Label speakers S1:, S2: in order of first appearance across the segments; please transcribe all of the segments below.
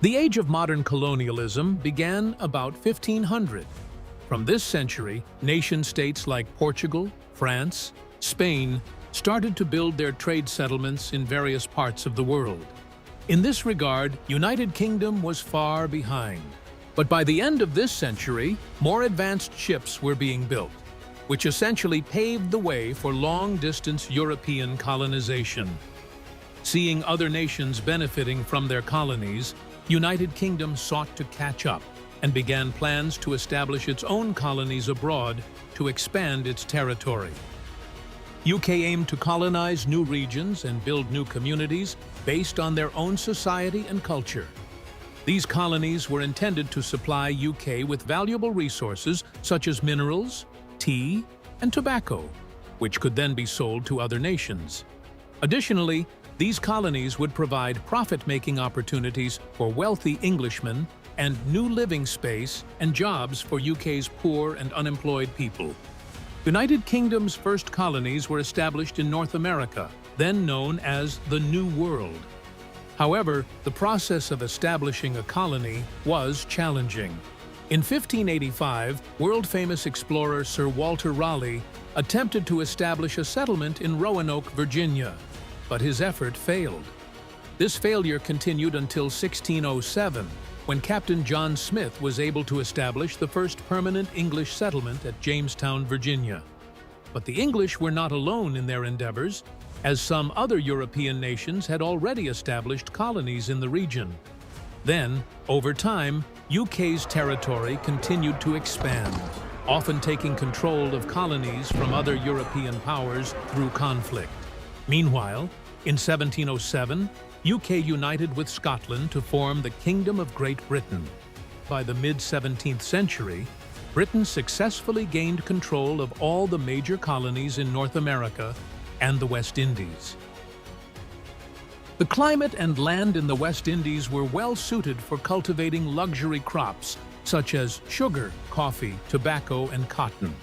S1: The age of modern colonialism began about 1500. From this century, nation-states like Portugal, France, Spain started to build their trade settlements in various parts of the world. In this regard, United Kingdom was far behind. But by the end of this century, more advanced ships were being built, which essentially paved the way for long-distance European colonization. Seeing other nations benefiting from their colonies, United Kingdom sought to catch up and began plans to establish its own colonies abroad to expand its territory. UK aimed to colonize new regions and build new communities based on their own society and culture. These colonies were intended to supply UK with valuable resources such as minerals, tea, and tobacco, which could then be sold to other nations. Additionally, these colonies would provide profit-making opportunities for wealthy Englishmen and new living space and jobs for UK's poor and unemployed people. United Kingdom's first colonies were established in North America, then known as the New World. However, the process of establishing a colony was challenging. In 1585, world-famous explorer Sir Walter Raleigh attempted to establish a settlement in Roanoke, Virginia, but his effort failed. This failure continued until 1607, when Captain John Smith was able to establish the first permanent English settlement at Jamestown, Virginia. But the English were not alone in their endeavors, as some other European nations had already established colonies in the region. Then, over time, UK's territory continued to expand, often taking control of colonies from other European powers through conflict. Meanwhile, in 1707, UK united with Scotland to form the Kingdom of Great Britain. By the mid-17th century, Britain successfully gained control of all the major colonies in North America and the West Indies. The climate and land in the West Indies were well suited for cultivating luxury crops such as sugar, coffee, tobacco, and cotton.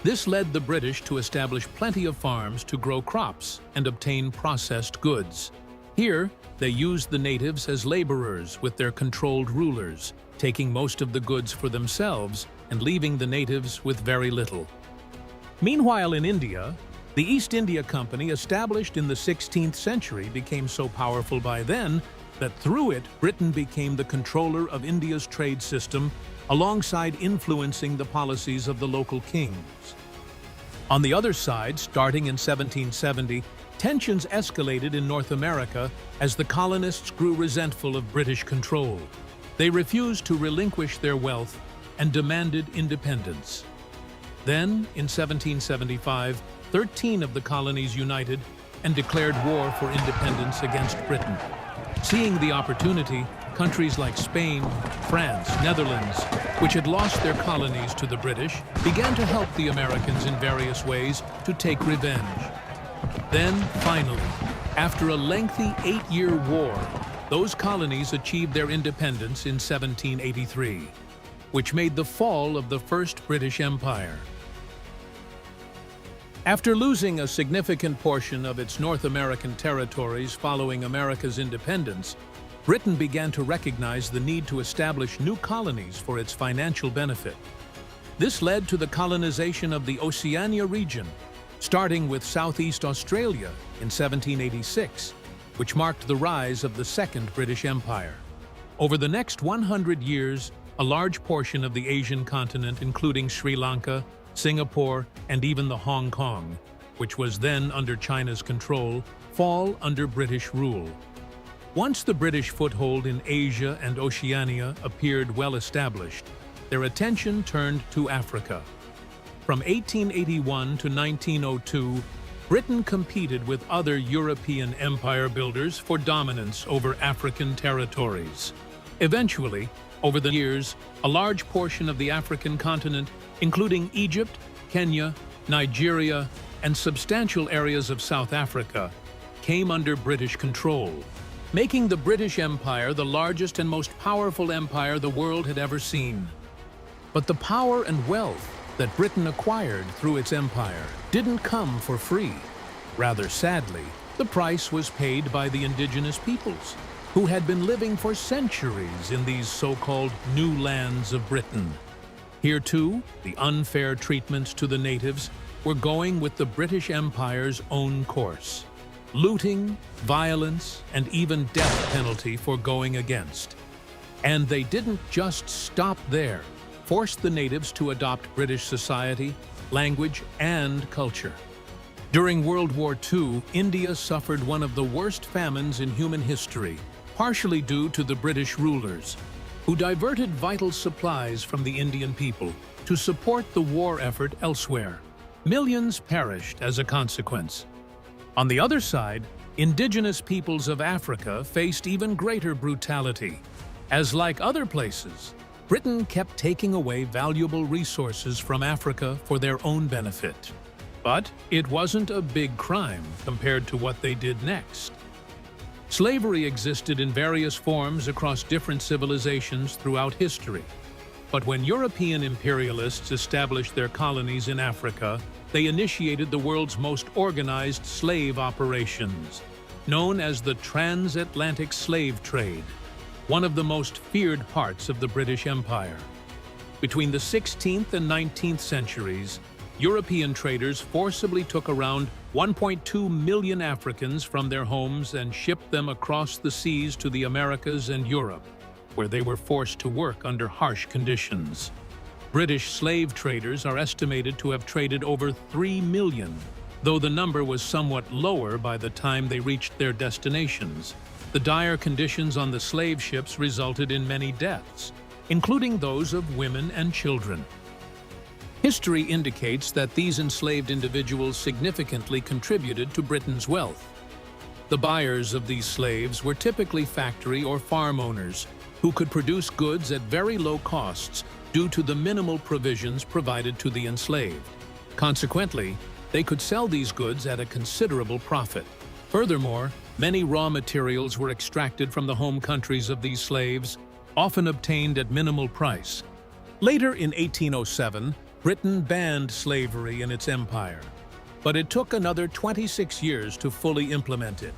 S1: This led the British to establish plenty of farms to grow crops and obtain processed goods. Here, they used the natives as laborers with their controlled rulers, taking most of the goods for themselves and leaving the natives with very little. Meanwhile, in India, the East India Company, established in the 16th century, became so powerful by then that through it, Britain became the controller of India's trade system, alongside influencing the policies of the local kings. On the other side, starting in 1770, tensions escalated in North America as the colonists grew resentful of British control. They refused to relinquish their wealth and demanded independence. Then, in 1775, 13 of the colonies united and declared war for independence against Britain. Seeing the opportunity, countries like Spain, France, Netherlands, which had lost their colonies to the British, began to help the Americans in various ways to take revenge. Then, finally, after a lengthy 8-year war, those colonies achieved their independence in 1783, which made the fall of the First British Empire. After losing a significant portion of its North American territories following America's independence, Britain began to recognize the need to establish new colonies for its financial benefit. This led to the colonization of the Oceania region, starting with Southeast Australia in 1786, which marked the rise of the Second British Empire. Over the next 100 years, a large portion of the Asian continent, including Sri Lanka, Singapore, and even the Hong Kong, which was then under China's control, fall under British rule. Once the British foothold in Asia and Oceania appeared well established, their attention turned to Africa. From 1881 to 1902, Britain competed with other European empire builders for dominance over African territories. Eventually, over the years, a large portion of the African continent, including Egypt, Kenya, Nigeria, and substantial areas of South Africa, came under British control, making the British Empire the largest and most powerful empire the world had ever seen. But the power and wealth that Britain acquired through its empire didn't come for free. Rather sadly, the price was paid by the indigenous peoples. who had been living for centuries in these so-called new lands of Britain. Here too, the unfair treatments to the natives were going with the British Empire's own course. Looting, violence, and even death penalty for going against. And they didn't just stop there, forced the natives to adopt British society, language, and culture. During World War II, India suffered one of the worst famines in human history, partially due to the British rulers, who diverted vital supplies from the Indian people to support the war effort elsewhere. Millions perished as a consequence. On the other side, indigenous peoples of Africa faced even greater brutality, as like other places, Britain kept taking away valuable resources from Africa for their own benefit. But it wasn't a big crime compared to what they did next. Slavery existed in various forms across different civilizations throughout history. But when European imperialists established their colonies in Africa, they initiated the world's most organized slave operations, known as the Transatlantic slave trade, one of the most feared parts of the British Empire. Between the 16th and 19th centuries, European traders forcibly took around 1.2 million Africans from their homes and shipped them across the seas to the Americas and Europe, where they were forced to work under harsh conditions. British slave traders are estimated to have traded over 3 million, though the number was somewhat lower by the time they reached their destinations. The dire conditions on the slave ships resulted in many deaths, including those of women and children. History indicates that these enslaved individuals significantly contributed to Britain's wealth. The buyers of these slaves were typically factory or farm owners who could produce goods at very low costs due to the minimal provisions provided to the enslaved. Consequently, they could sell these goods at a considerable profit. Furthermore, many raw materials were extracted from the home countries of these slaves, often obtained at minimal price. Later in 1807, Britain banned slavery in its empire, but it took another 26 years to fully implement it.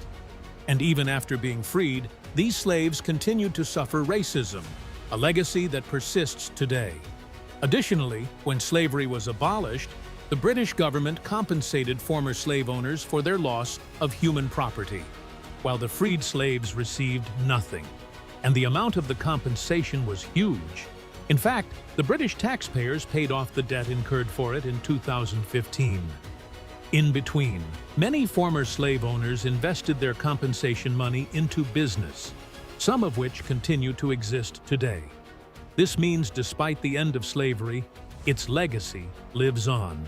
S1: And even after being freed, these slaves continued to suffer racism, a legacy that persists today. Additionally, when slavery was abolished, the British government compensated former slave owners for their loss of human property, while the freed slaves received nothing. And the amount of the compensation was huge. In fact, the British taxpayers paid off the debt incurred for it in 2015. In between, many former slave owners invested their compensation money into business, some of which continue to exist today. This means despite the end of slavery, its legacy lives on.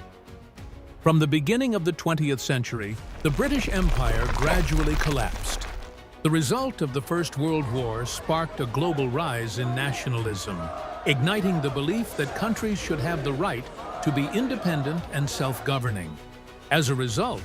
S1: From the beginning of the 20th century, the British Empire gradually collapsed. The result of the First World War sparked a global rise in nationalism, igniting the belief that countries should have the right to be independent and self-governing. As a result,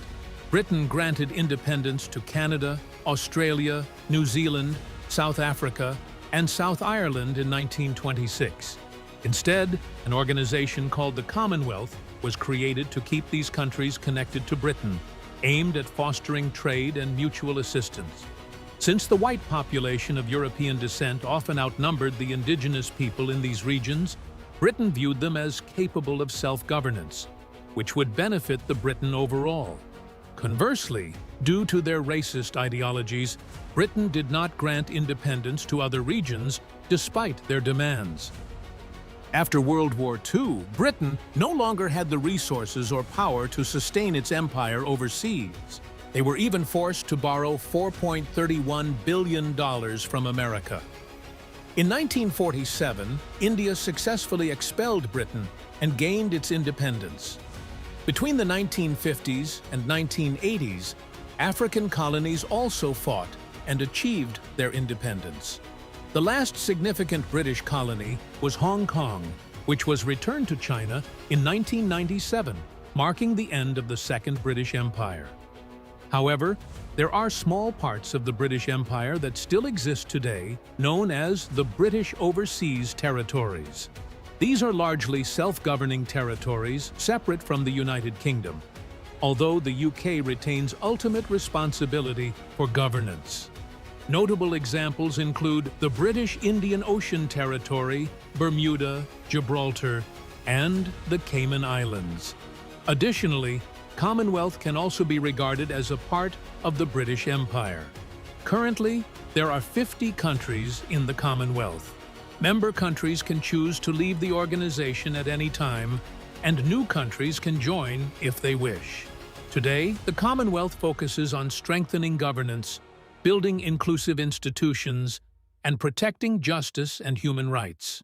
S1: Britain granted independence to Canada, Australia, New Zealand, South Africa, and South Ireland in 1926. Instead, an organization called the Commonwealth was created to keep these countries connected to Britain, aimed at fostering trade and mutual assistance. Since the white population of European descent often outnumbered the indigenous people in these regions, Britain viewed them as capable of self-governance, which would benefit the Britain overall. Conversely, due to their racist ideologies, Britain did not grant independence to other regions despite their demands. After World War II, Britain no longer had the resources or power to sustain its empire overseas. They were even forced to borrow $4.31 billion from America. In 1947, India successfully expelled Britain and gained its independence. Between the 1950s and 1980s, African colonies also fought and achieved their independence. The last significant British colony was Hong Kong, which was returned to China in 1997, marking the end of the Second British Empire. However, there are small parts of the British Empire that still exist today, known as the British Overseas Territories. These are largely self-governing territories separate from the United Kingdom, although the UK retains ultimate responsibility for governance. Notable examples include the British Indian Ocean Territory, Bermuda, Gibraltar, and the Cayman Islands. Additionally, Commonwealth can also be regarded as a part of the British Empire. Currently, there are 50 countries in the Commonwealth. Member countries can choose to leave the organization at any time, and new countries can join if they wish. Today, the Commonwealth focuses on strengthening governance, building inclusive institutions, and protecting justice and human rights.